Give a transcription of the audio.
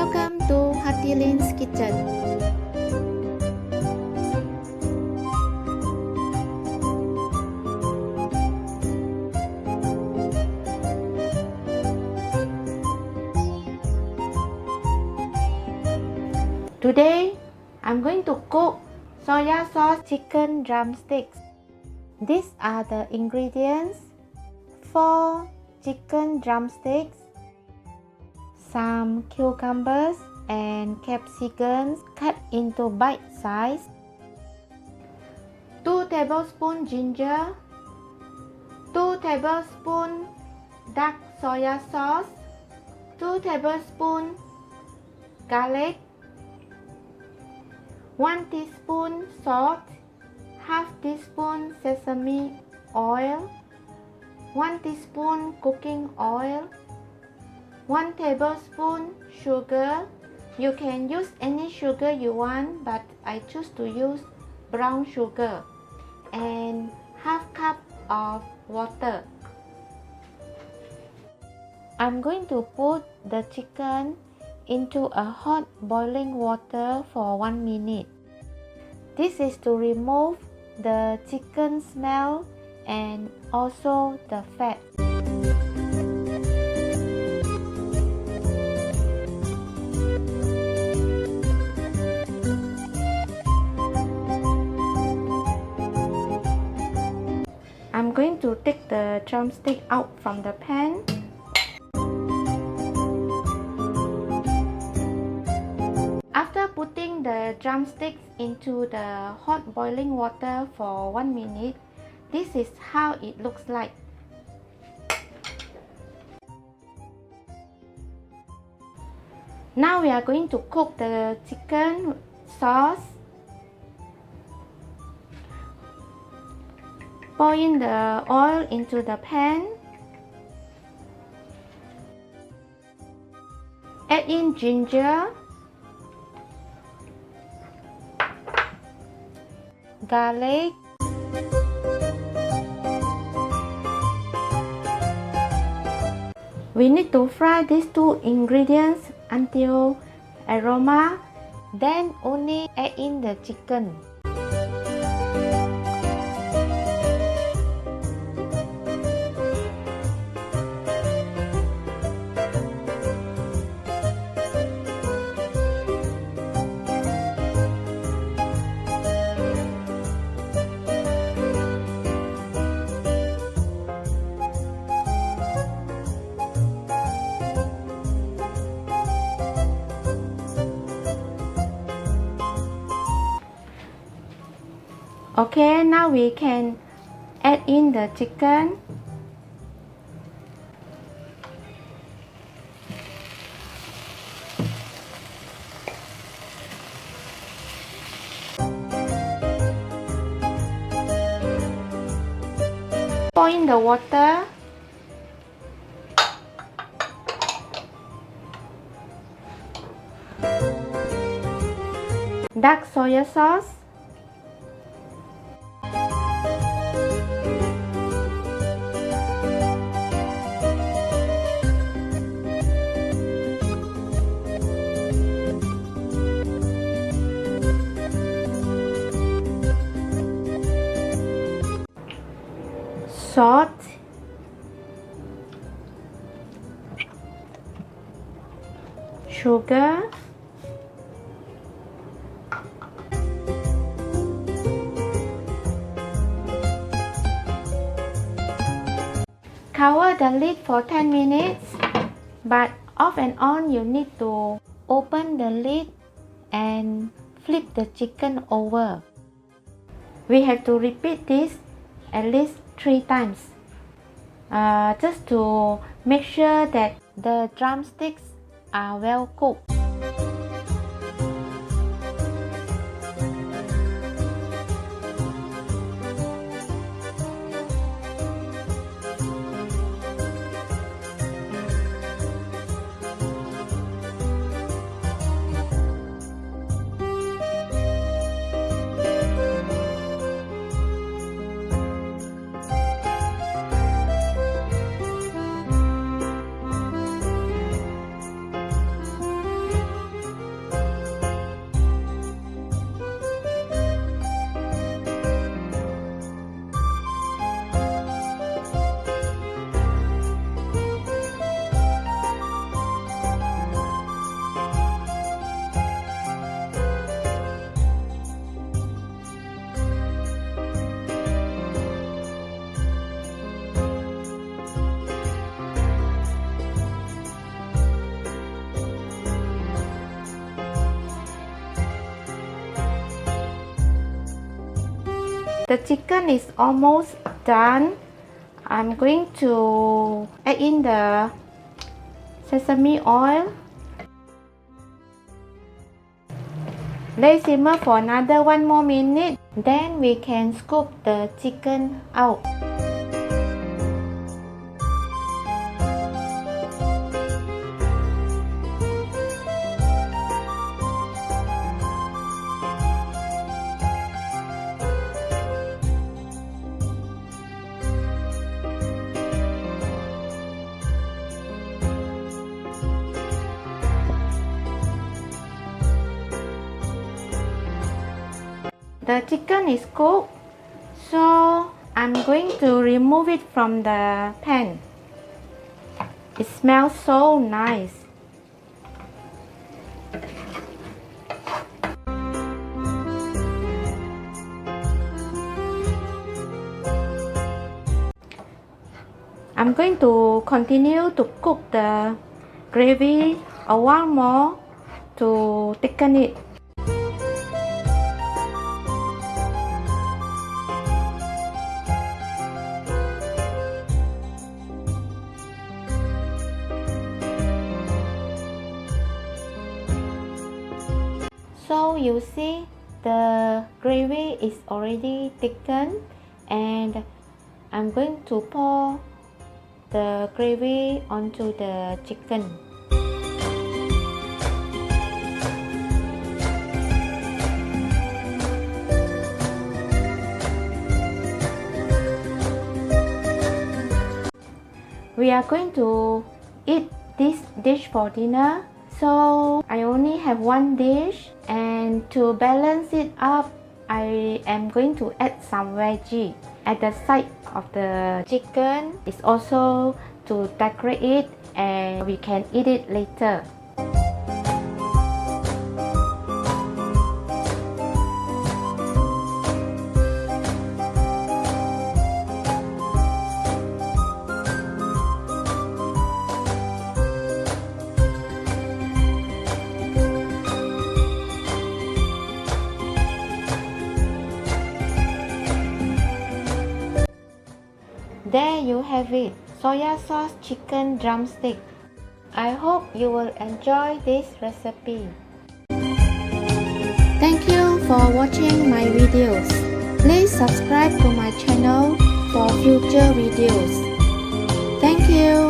Welcome to Hatilin's Kitchen. Today, I'm going to cook soy sauce chicken drumsticks. These are the ingredients: 4 chicken drumsticks, some cucumbers and capsicums cut into bite size, 2 tablespoons ginger, 2 tablespoons dark soy sauce, 2 tablespoons garlic, 1 teaspoon salt, half teaspoon sesame oil, 1 teaspoon cooking oil, 1 tablespoon sugar. You can use any sugar you want, but I choose to use brown sugar, and half cup of water. I'm going to put the chicken into a hot boiling water for 1 minute. This is to remove the chicken smell and also the fat. I'm going to take the drumstick out from the pan. After putting the drumsticks into the hot boiling water for 1 minute, this is how it looks like. Now we are going to cook the chicken sauce. Pour in the oil into the pan. Add in ginger, garlic, we need to fry these 2 ingredients until aroma, then only add in the chicken. Okay, now we can add in the chicken. Pour in the water. Dark soy sauce. Salt, sugar, cover the lid for 10 minutes, but off and on you need to open the lid and flip the chicken over. We have to repeat this at least 3 times, just to make sure that the drumsticks are well cooked. The chicken is almost done. I'm going to add in the sesame oil. Let it simmer for another 1 more minute. Then we can scoop the chicken out. The chicken is cooked, so I'm going to remove it from the pan. It smells so nice. I'm going to continue to cook the gravy a while more to thicken it. So you see the gravy is already thickened, and I'm going to pour the gravy onto the chicken. We are going to eat this dish for dinner. So I only have 1 dish, and to balance it up, I am going to add some veggie at the side of the chicken. It's also to decorate it, and we can eat it later. There you have it, soy sauce chicken drumstick. I hope you will enjoy this recipe. Thank you for watching my videos. Please subscribe to my channel for future videos. Thank you.